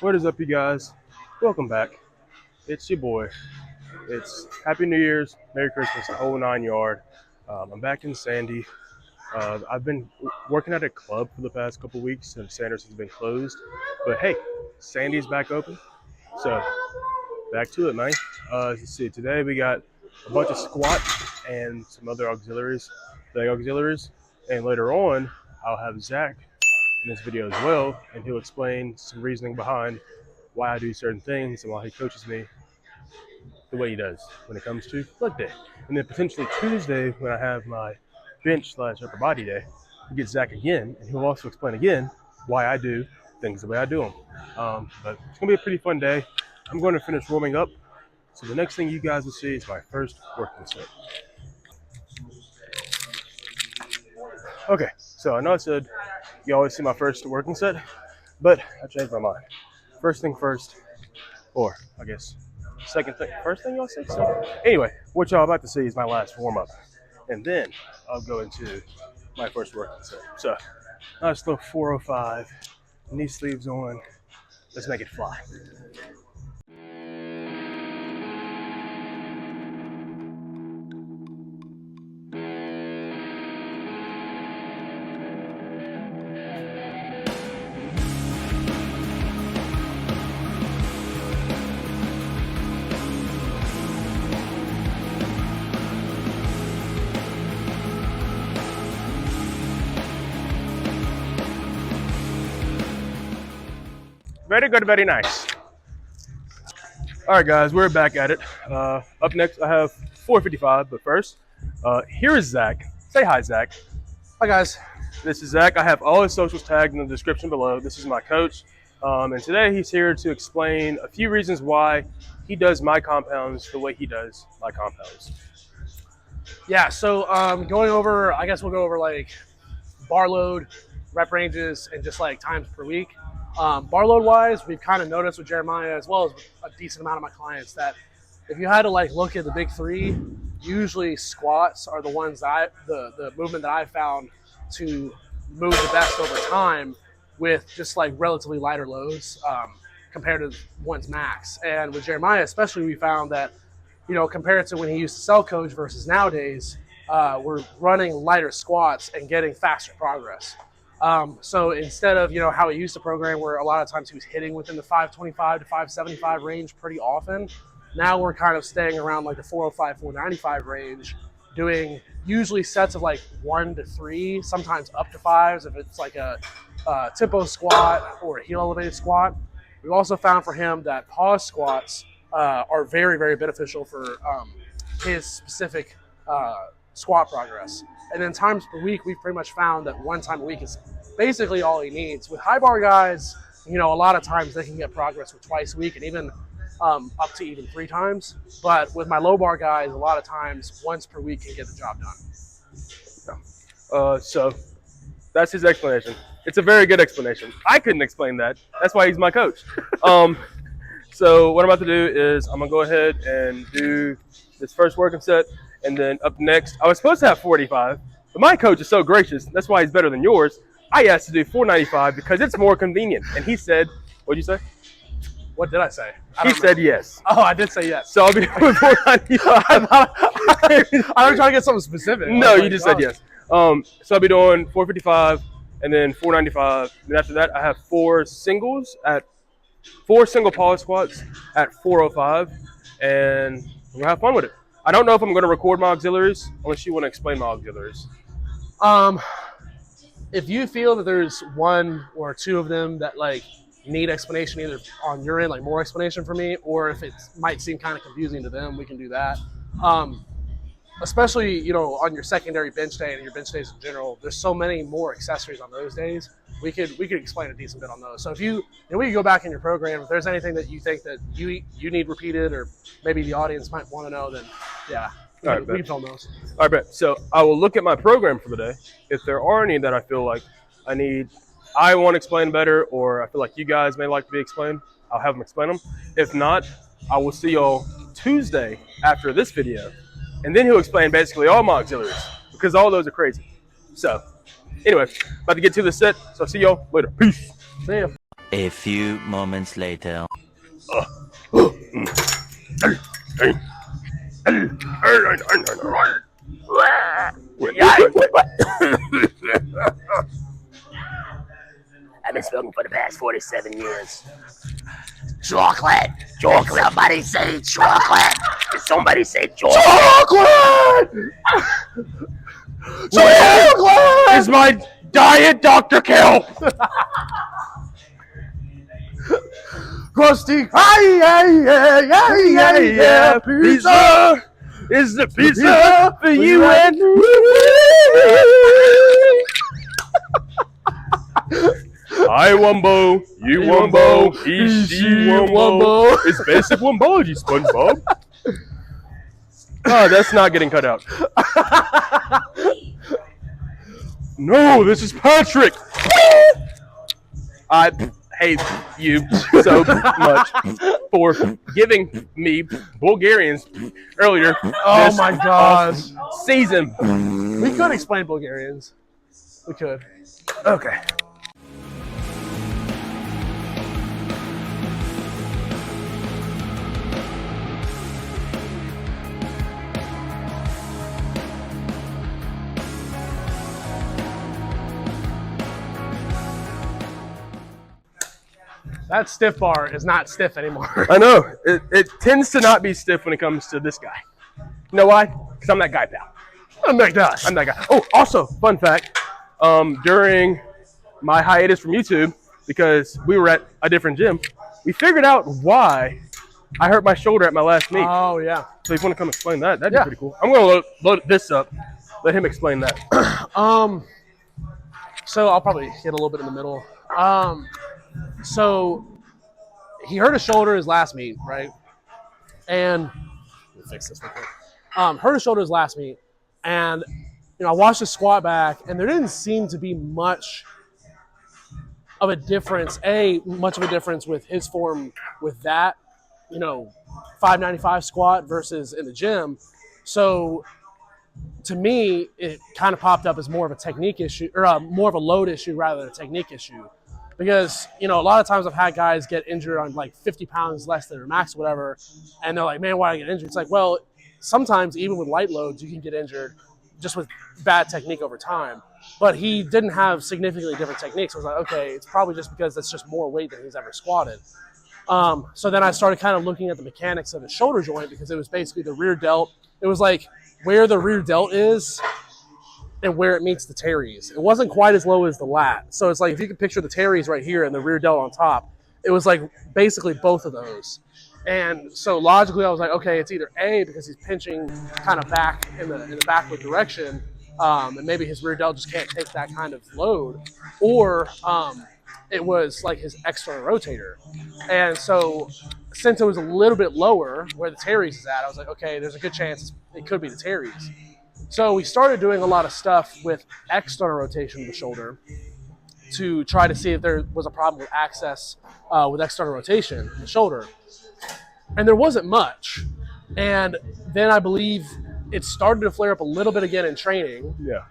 What is up, you guys? Welcome back. It's your boy. It's Happy New Year's, Merry Christmas, the whole 9 yard. I'm back in Sandy. I've been working at a club for the past couple weeks since Sanders has been closed. But hey, Sandy's back open. So back to it, man. Let's see. Today we got a bunch of squats and some other auxiliaries, leg auxiliaries. And later on, I'll have Zach in this video as well, and he'll explain some reasoning behind why I do certain things and why he coaches me the way he does when it comes to leg day. And then potentially Tuesday, when I have my bench/upper body day, we get Zach again, and he'll also explain again why I do things the way I do them. But it's gonna be a pretty fun day. I'm going to finish warming up, so the next thing you guys will see is my first working set. Okay, so I know I said you always see my first working set, but I changed my mind. First thing first, or I guess second thing, first thing y'all say. So anyway, what y'all about to see is my last warm up, and then I'll go into my first working set. So nice little 405, knee sleeves on. Let's make it fly. Very good, very nice. All right, guys, we're back at it. Up next, I have 455, but first, here is Zach. Say hi, Zach. Hi, guys. This is Zach. I have all his socials tagged in the description below. This is my coach, and today he's here to explain a few reasons why he does my compounds the way he does my compounds. Yeah, so going over, I guess we'll go over like bar load, rep ranges, and just like times per week. Bar load wise, we've kind of noticed with Jeremiah as well as a decent amount of my clients that if you had to like look at the big three, usually squats are the ones that the movement that I found to move the best over time with just like relatively lighter loads compared to one's max. And with Jeremiah especially, we found that, you know, compared to when he used to self coach versus nowadays, we're running lighter squats and getting faster progress. So instead of, you know, how he used to program where a lot of times he was hitting within the 525 to 575 range pretty often, now we're kind of staying around like the 405, 495 range, doing usually sets of like 1 to 3, sometimes up to 5s if it's like a tempo squat or a heel elevated squat. We've also found for him that pause squats are very, very beneficial for his specific squat progress. And then times per week, we've pretty much found that 1 time a week is basically all he needs. With high bar guys, you know, a lot of times they can get progress with twice a week and even up to even 3 times. But with my low bar guys, a lot of times once per week can get the job done. So that's his explanation. It's a very good explanation. I couldn't explain that. That's why he's my coach. So what I'm about to do is I'm going to go ahead and do this first working set. And then up next, I was supposed to have 45, but my coach is so gracious. That's why he's better than yours. I asked to do 495 because it's more convenient. And he said, what'd you say? What did I say? He said yes. Oh, I did say yes. So I'll be doing 495. I was trying to get something specific. No, you just said yes. So I'll be doing 455 and then 495. And after that, I have 4 single pause squats at 405. And we're going to have fun with it. I don't know if I'm going to record my auxiliaries unless you want to explain my auxiliaries. If you feel that there's 1 or 2 of them that like need explanation either on your end, like more explanation for me, or if it might seem kind of confusing to them, we can do that. Especially, you know, on your secondary bench day and your bench days in general, there's so many more accessories on those days. We could explain a decent bit on those. So if you know, we can go back in your program. If there's anything that you think that you need repeated, or maybe the audience might want to know, then yeah, we can film those. All right, bet. So I will look at my program for the day. If there are any that I feel like I want to explain better, or I feel like you guys may like to be explained, I'll have them explain them. If not, I will see y'all Tuesday after this video, and then he'll explain basically all my auxiliaries because all those are crazy. So anyway, about to get to the set, so see y'all later. Peace. See ya. A few moments later. I've been smoking for the past 47 years. Chocolate! Chocolate! Somebody say chocolate! Somebody say chocolate! Chocolate is my diet Dr. Kelp. Krusty, yeah, Pizza is the pizza for you and me. I Wumbo, you Wumbo, he, she Wumbo. It's basic Wumbology, SpongeBob. Oh, that's not getting cut out. No, this is Patrick. I hate you so much for giving me Bulgarians earlier. Oh my gosh. Season. We could explain Bulgarians. We could. Okay. That stiff bar is not stiff anymore. I know. It tends to not be stiff when it comes to this guy. You know why? Because I'm that guy, pal. I'm that guy. I'm that guy. Oh, also, fun fact. During my hiatus from YouTube, because we were at a different gym, we figured out why I hurt my shoulder at my last meet. Oh, yeah. So if you want to come explain that, that'd be pretty cool. I'm going to load this up. Let him explain that. So I'll probably hit a little bit in the middle. So he hurt his shoulder his last meet, right? And let me fix this real quick. Hurt his shoulder his last meet, and I watched his squat back, and there didn't seem to be much of a difference. Much of a difference with his form with that, 595 squat versus in the gym. So to me, it kind of popped up as more of a technique issue, or more of a load issue rather than a technique issue. Because, a lot of times I've had guys get injured on like 50 pounds less than their max or whatever, and they're like, man, why did I get injured? It's like, well, sometimes even with light loads, you can get injured just with bad technique over time. But he didn't have significantly different techniques. I was like, okay, it's probably just because that's just more weight than he's ever squatted. So then I started kind of looking at the mechanics of the shoulder joint, because it was basically the rear delt. It was like where the rear delt is and where it meets the teres. It wasn't quite as low as the lat. So it's like, if you can picture the teres right here and the rear delt on top, it was like basically both of those. And so logically I was like, okay, it's either A, because he's pinching kind of back in the backward direction, and maybe his rear delt just can't take that kind of load, or it was like his external rotator. And so since it was a little bit lower where the teres is at, I was like, okay, there's a good chance it could be the teres. So we started doing a lot of stuff with external rotation of the shoulder to try to see if there was a problem with access with external rotation in the shoulder. And there wasn't much. And then I believe it started to flare up a little bit again in training. Yeah.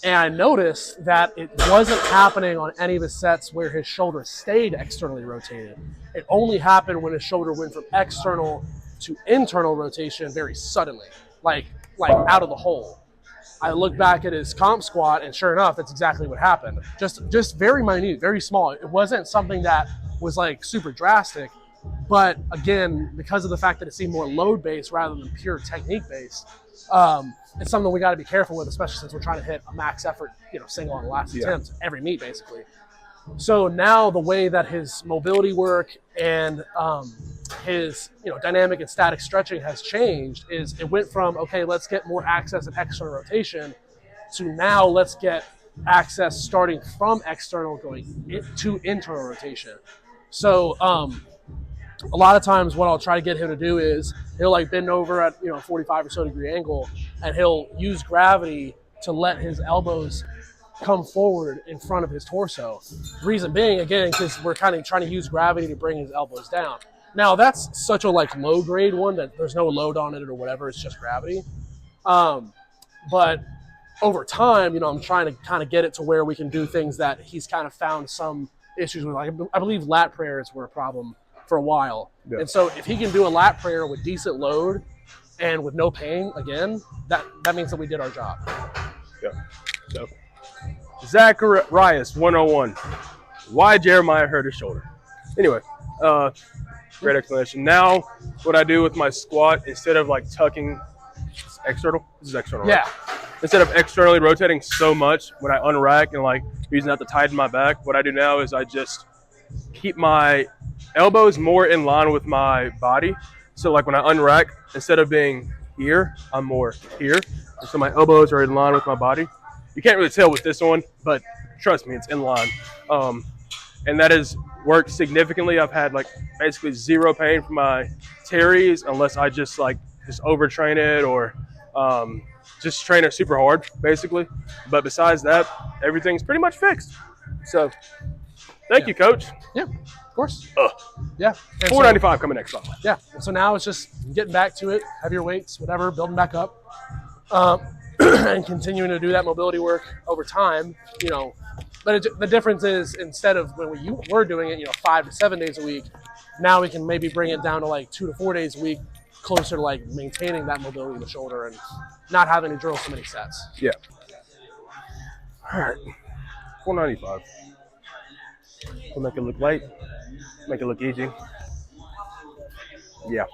And I noticed that it wasn't happening on any of his sets where his shoulder stayed externally rotated. It only happened when his shoulder went from external to internal rotation very suddenly, like out of the hole. I looked back at his comp squat, and sure enough, that's exactly what happened. Just very minute, very small. It wasn't something that was like super drastic, but again, because of the fact that it seemed more load-based rather than pure technique-based, it's something we got to be careful with, especially since we're trying to hit a max effort, single on the last attempt every meet, basically. So now the way that his mobility work and his dynamic and static stretching has changed is it went from, okay, let's get more access and external rotation, to now let's get access starting from external going to internal rotation. So a lot of times what I'll try to get him to do is he'll like bend over at 45 or so degree angle, and he'll use gravity to let his elbows come forward in front of his torso. Reason being, again, because we're kind of trying to use gravity to bring his elbows down. Now that's such a low grade one that there's no load on it or whatever, it's just gravity. But over time, I'm trying to kind of get it to where we can do things that he's kind of found some issues with, like, I believe lat prayers were a problem for a while. Yeah. And so if he can do a lat prayer with decent load and with no pain, again, that means that we did our job. Yeah. So, Zacharias 101. Why Jeremiah hurt his shoulder. Anyway, great explanation. Now, what I do with my squat, instead of like tucking external, this is external, Yeah. right? Instead of externally rotating so much when I unrack and like using that to tighten my back, what I do now is I just keep my elbows more in line with my body. So like when I unrack, instead of being here, I'm more here. And so my elbows are in line with my body. You can't really tell with this one, but trust me, it's in line. And that has worked significantly. I've had like basically zero pain from my teres unless I just overtrain it or just train it super hard, basically. But besides that, everything's pretty much fixed. So thank you, Coach. Yeah, of course. Yeah. And $495 coming next month. Yeah. So now it's just getting back to it, heavier weights, whatever, building back up, and continuing to do that mobility work over time, you know. But the difference is, instead of when we were doing it, 5 to 7 days a week, now we can maybe bring it down to like 2 to 4 days a week, closer to like maintaining that mobility in the shoulder and not having to drill so many sets. Yeah. All right. $495. We'll make it look light, make it look easy. Yeah.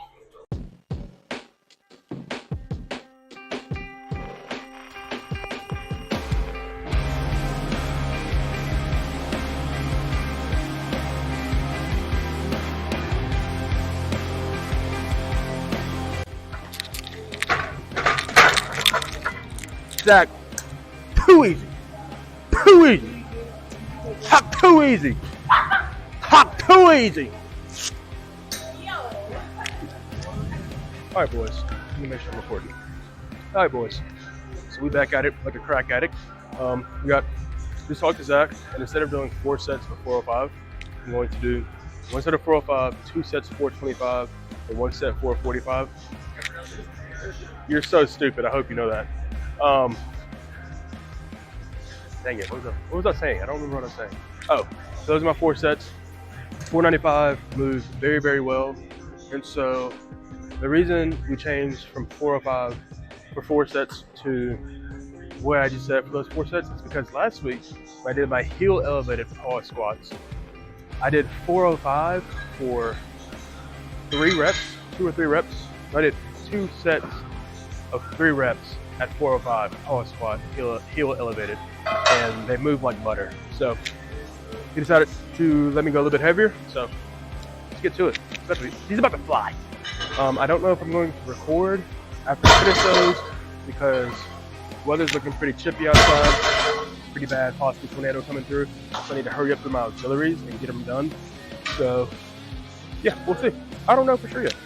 Zach, too easy. Too easy. Hop too easy. Hop too easy. All right, boys. Let me make sure I'm recording. All right, boys. So we back at it like a crack addict. Just talked to Zach, and instead of doing 4 sets of 405, I'm going to do 1 set of 405, 2 sets of 425, and 1 set of 445. You're so stupid. I hope you know that. Dang it, what was I saying? I don't remember what I was saying. Oh, so those are my 4 sets. 495 moves very, very well. And so the reason we changed from 405 for 4 sets to what I just said for those 4 sets is because last week when I did my heel elevated pause squats, I did 405 for 3 reps, 2 or 3 reps. I did 2 sets of 3 reps at 405 pause squat, heel elevated, and they move like butter. So he decided to let me go a little bit heavier. So let's get to it. He's about to fly. I don't know if I'm going to record after I finish those because weather's looking pretty chippy outside, pretty bad, possibly tornado coming through. So I need to hurry up through my auxiliaries and get them done. So yeah, we'll see. I don't know for sure yet.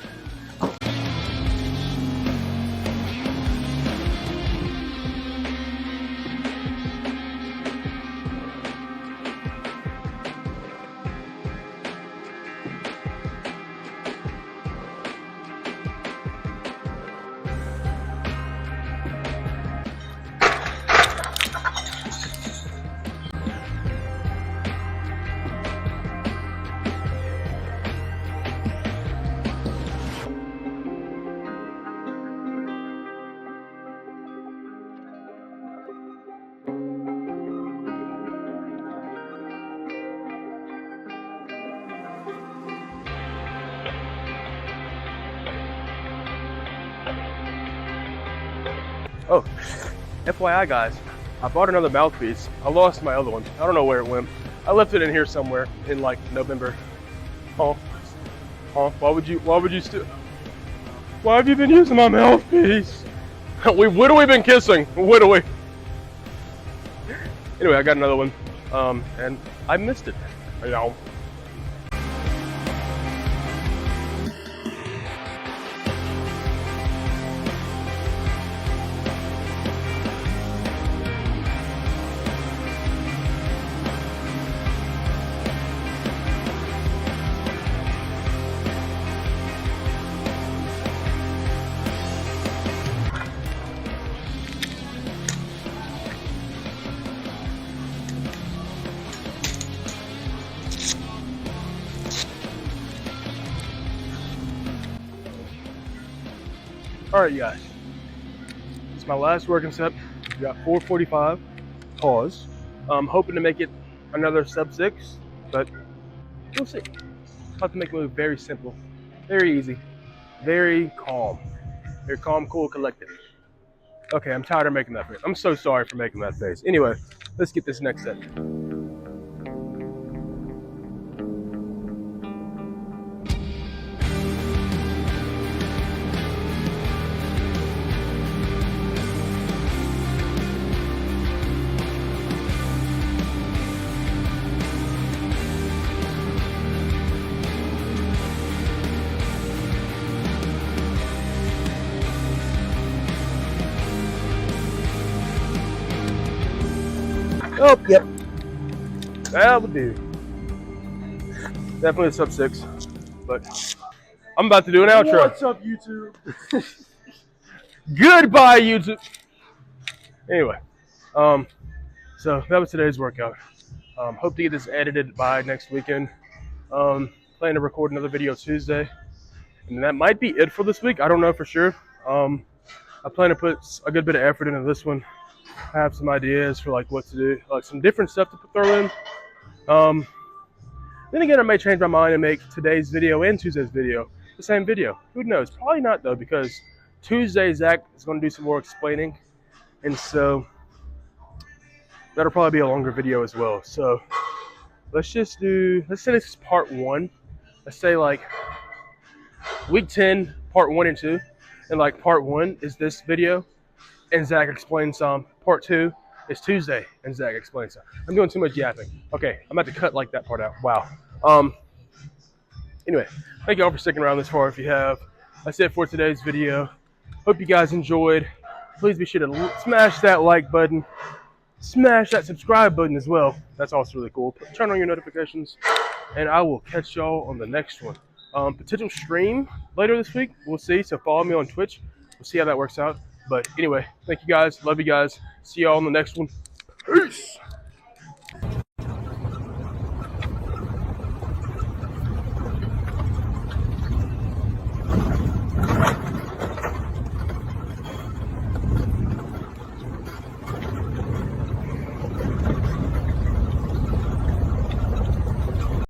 Oh, FYI guys, I bought another mouthpiece. I lost my other one. I don't know where it went. I left it in here somewhere in like November. Why have you been using my mouthpiece? What have we been kissing? What are we? Anyway, I got another one. And I missed it. All right, guys. It's my last working set. We got 445. Pause. I'm hoping to make it another sub 6, but we'll see. I'll have to make it move very simple, very easy, very calm. Very calm, cool, collected. Okay, I'm tired of making that face. I'm so sorry for making that face. Anyway, let's get this next set. Oh, yep. That would do. Definitely a sub 6. But I'm about to do an outro. What's up, YouTube? Goodbye, YouTube. Anyway, so that was today's workout. Hope to get this edited by next weekend. Plan to record another video Tuesday. And that might be it for this week. I don't know for sure. I plan to put a good bit of effort into this one. I have some ideas for like what to do, like some different stuff to throw in. Then again, I may change my mind and make today's video and Tuesday's video the same video. Who knows? Probably not though, because Tuesday Zach is going to do some more explaining, and so that'll probably be a longer video as well. So let's say this is part 1. Let's say like week 10, part 1 and 2, and like part 1 is this video, and Zach explains some. Part 2 is Tuesday, and Zach explains some. I'm doing too much yapping. Okay, I'm about to cut like that part out. Wow. Anyway, thank you all for sticking around this far. If you have, that's it for today's video. Hope you guys enjoyed. Please be sure to smash that like button. Smash that subscribe button as well. That's also really cool. Turn on your notifications, and I will catch y'all on the next one. Potential stream later this week. We'll see. So follow me on Twitch. We'll see how that works out. But anyway, thank you guys. Love you guys. See y'all on the next one. Peace.